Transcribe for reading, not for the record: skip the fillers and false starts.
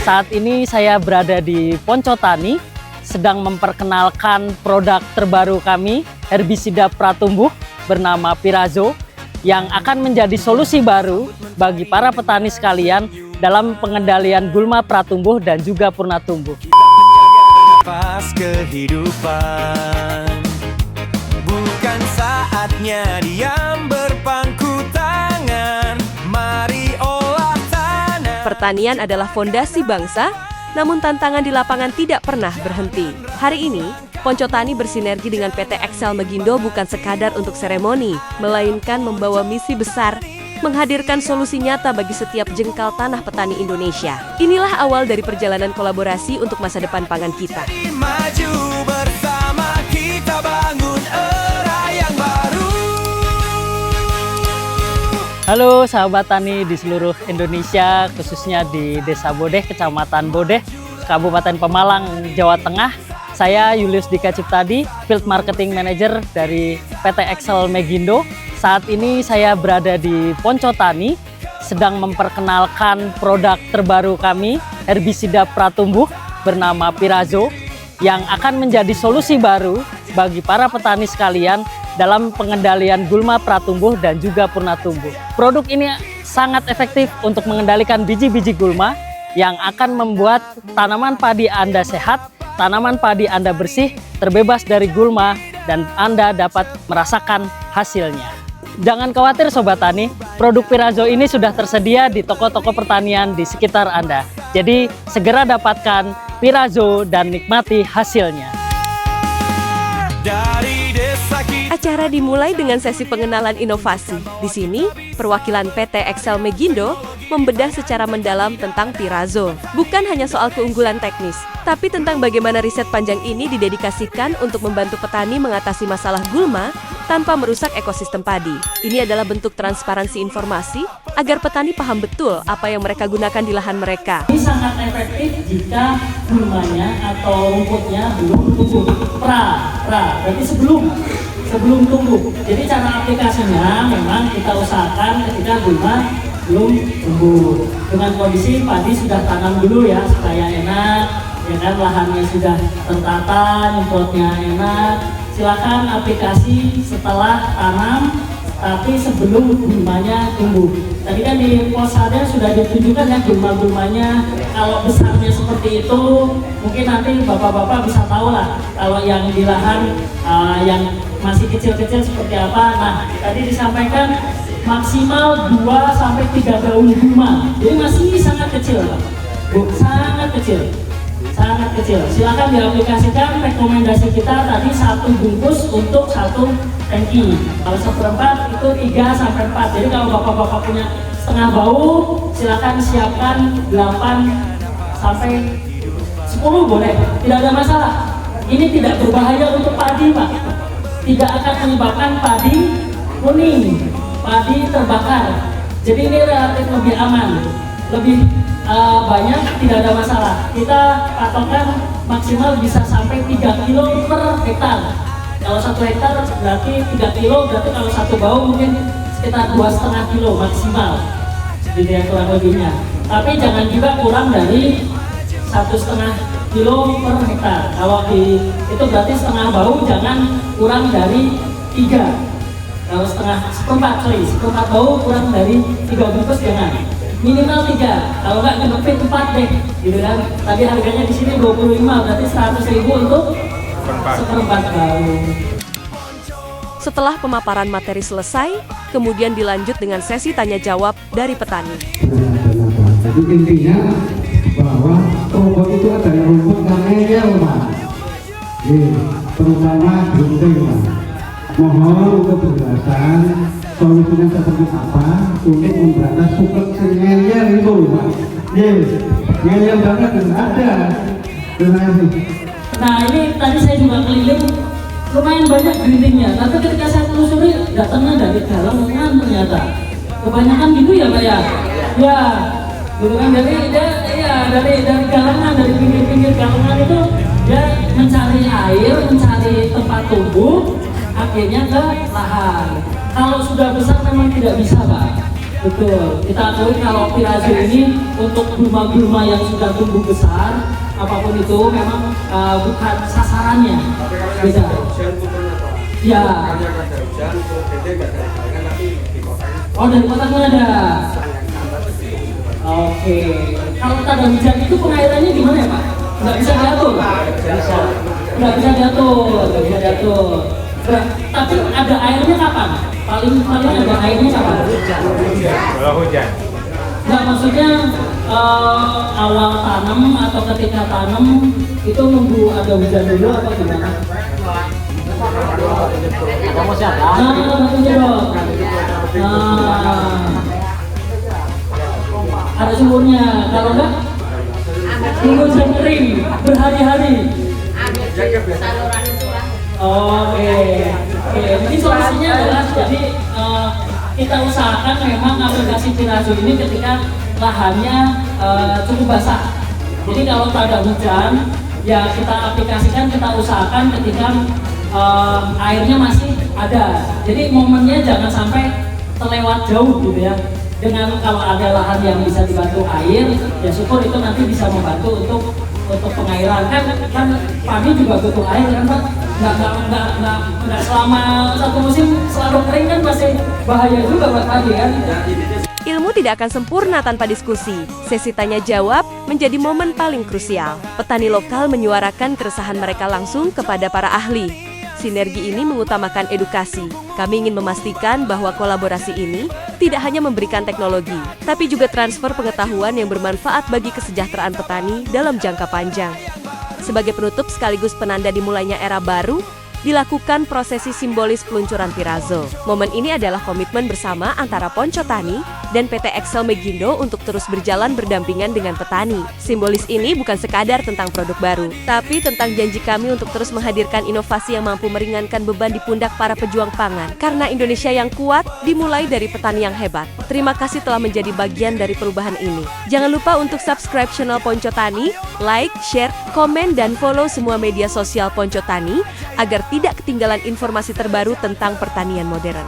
Saat ini saya berada di Poncotani, sedang memperkenalkan produk terbaru kami, herbisida pratumbuh bernama Pirazo, yang akan menjadi solusi baru bagi para petani sekalian dalam pengendalian gulma pratumbuh dan juga purna tumbuh. Pas kehidupan, bukan saatnya diam berpangku tangan. Mari olah tanah. Pertanian adalah fondasi bangsa, namun tantangan di lapangan tidak pernah berhenti. Hari ini, Poncotani bersinergi dengan PT Excel Megindo bukan sekadar untuk seremoni, melainkan membawa misi besar, menghadirkan solusi nyata bagi setiap jengkal tanah petani Indonesia. Inilah awal dari perjalanan kolaborasi untuk masa depan pangan kita. Maju bersama kita bangun era yang baru. Halo sahabat tani di seluruh Indonesia, khususnya di Desa Bodeh, Kecamatan Bodeh, Kabupaten Pemalang, Jawa Tengah. Saya Julius Dika Ciptadi, Field Marketing Manager dari PT Excel Megindo. Saat ini saya berada di Poncotani, sedang memperkenalkan produk terbaru kami, herbisida pratumbuh bernama Pirazo, yang akan menjadi solusi baru bagi para petani sekalian dalam pengendalian gulma pratumbuh dan juga purna tumbuh. Produk ini sangat efektif untuk mengendalikan biji-biji gulma yang akan membuat tanaman padi Anda sehat, tanaman padi Anda bersih, terbebas dari gulma, dan Anda dapat merasakan hasilnya. Jangan khawatir Sobat Tani, produk Pirazo ini sudah tersedia di toko-toko pertanian di sekitar Anda. Jadi segera dapatkan Pirazo dan nikmati hasilnya. Dari desa kita. Acara dimulai dengan sesi pengenalan inovasi. Di sini, perwakilan PT Excel Megindo membedah secara mendalam tentang Pirazo. Bukan hanya soal keunggulan teknis, tapi tentang bagaimana riset panjang ini didedikasikan untuk membantu petani mengatasi masalah gulma tanpa merusak ekosistem padi. Ini adalah bentuk transparansi informasi agar petani paham betul apa yang mereka gunakan di lahan mereka. Ini sangat efektif jika gulmanya atau rumputnya belum tumbuh. Berarti sebelum tumbuh. Jadi cara aplikasinya memang kita usahakan ketika gulma belum tumbuh. Dengan kondisi padi sudah tanam dulu ya supaya enak, ya kan, lahannya sudah tertata, nyemprotnya enak. Silakan aplikasi setelah tanam, tapi sebelum gulmanya tumbuh. Tadi kan di posada sudah ditunjukkan ya gulma-gulmanya. Kalau besarnya seperti itu, mungkin nanti bapak-bapak bisa tahu lah. Kalau yang di lahan yang masih kecil-kecil seperti apa. Nah, tadi disampaikan maksimal 2-3 daun gulma. Jadi masih sangat kecil, Pak. Bu, sangat kecil. Sangat kecil. Silakan diaplikasikan. Rekomendasi kita tadi 1 bungkus untuk 1 tangki. Kalau 1/4 itu 3-4. Jadi kalau bapak-bapak punya setengah bau, silakan siapkan 8-10 boleh. Tidak ada masalah. Ini tidak berbahaya untuk padi, Pak. Tidak akan menyebabkan padi kuning, padi terbakar. Jadi ini relatif lebih aman, lebih banyak, tidak ada masalah. Kita patokan maksimal bisa sampai 3 kilo per hektar. Kalau 1 hektar berarti 3 kilo, berarti kalau 1 bau mungkin sekitar 2,5 kilo maksimal, gitu ya kurang lebihnya. Tapi jangan juga kurang dari 1,5 kilo per hektar. Kalau itu berarti setengah bau jangan kurang dari 3. Kalau seperempat bau kurang dari 3 bungkus jangan. Minimal 3, kalau nggak nyempit 4 deh, gitu kan. Tadi harganya di sini 25, berarti 100.000 untuk seperempat bau. Setelah pemaparan materi selesai, kemudian dilanjut dengan sesi tanya jawab dari petani. Jadi intinya bahwa rumput itu adalah rumput yang ngeyel, Pak. Terutama gunting, Pak. Mohon untuk penjelasan solusinya seperti apa untuk memberantas suket ngeyel itu, Pak. Ngeyel banget ada. Terima kasih. Nah ini tadi saya juga keliling, lumayan banyak guntingnya. Tapi ketika saya telusuri datangnya dari galangan ternyata. Kebanyakan gitu ya Pak ya? Ya, gitu kan dari galangan, dari pinggir-pinggir galangan itu dia mencari air, mencari tempat tumbuh, akhirnya ke lahan. Kalau sudah besar memang tidak bisa Pak. Betul, kita akui kalau Pirazo ini untuk gulma-gulma yang sudah tumbuh besar, apapun itu memang bukan sasarannya. Tapi kalau Beda. yang hujan pupurnya Pak. Ya. Kan yang ada hujan, pupur gede nggak ada ikannya, tapi di kotanya Oh, dari kotanya ada. yang sambat seperti itu Pak. Oke, kalau tak ada hujan itu pengairannya gimana ya Pak? Nggak bisa diatur? Nggak bisa diatur. Tapi ada airnya kapan? Paling ada airnya kapan? Kalau hujan. Nggak, maksudnya awal tanam atau ketika tanam itu nunggu ada hujan dulu apa gimana? Kamu siapa? Batu jedot. Nah, ada sumurnya. Kalau enggak, tunggu hujan kering berhari-hari. Oke. Jadi solusinya adalah jadi kita usahakan memang aplikasi Pirazo ini ketika lahannya cukup basah. Jadi kalau tak ada hujan, ya kita aplikasikan, kita usahakan ketika airnya masih ada. Jadi momennya jangan sampai terlewat jauh gitu ya. Dengan kalau ada lahan yang bisa dibantu air, ya syukur itu nanti bisa membantu untuk pengairan. Kan padi juga butuh air kan Pak? Nggak selama satu musim selalu kering kan masih bahaya juga buat padi kan? Ilmu tidak akan sempurna tanpa diskusi. Sesi tanya jawab menjadi momen paling krusial. Petani lokal menyuarakan keresahan mereka langsung kepada para ahli. Sinergi ini mengutamakan edukasi. Kami ingin memastikan bahwa kolaborasi ini tidak hanya memberikan teknologi, tapi juga transfer pengetahuan yang bermanfaat bagi kesejahteraan petani dalam jangka panjang. Sebagai penutup sekaligus penanda dimulainya era baru, dilakukan prosesi simbolis peluncuran Pirazo. Momen ini adalah komitmen bersama antara Ponco Tani dan PT Excel Megindo untuk terus berjalan berdampingan dengan petani. Simbolis ini bukan sekadar tentang produk baru, tapi tentang janji kami untuk terus menghadirkan inovasi yang mampu meringankan beban di pundak para pejuang pangan. Karena Indonesia yang kuat dimulai dari petani yang hebat. Terima kasih telah menjadi bagian dari perubahan ini. Jangan lupa untuk subscribe channel Ponco Tani, like, share, komen, dan follow semua media sosial Ponco Tani agar tidak ketinggalan informasi terbaru tentang pertanian modern.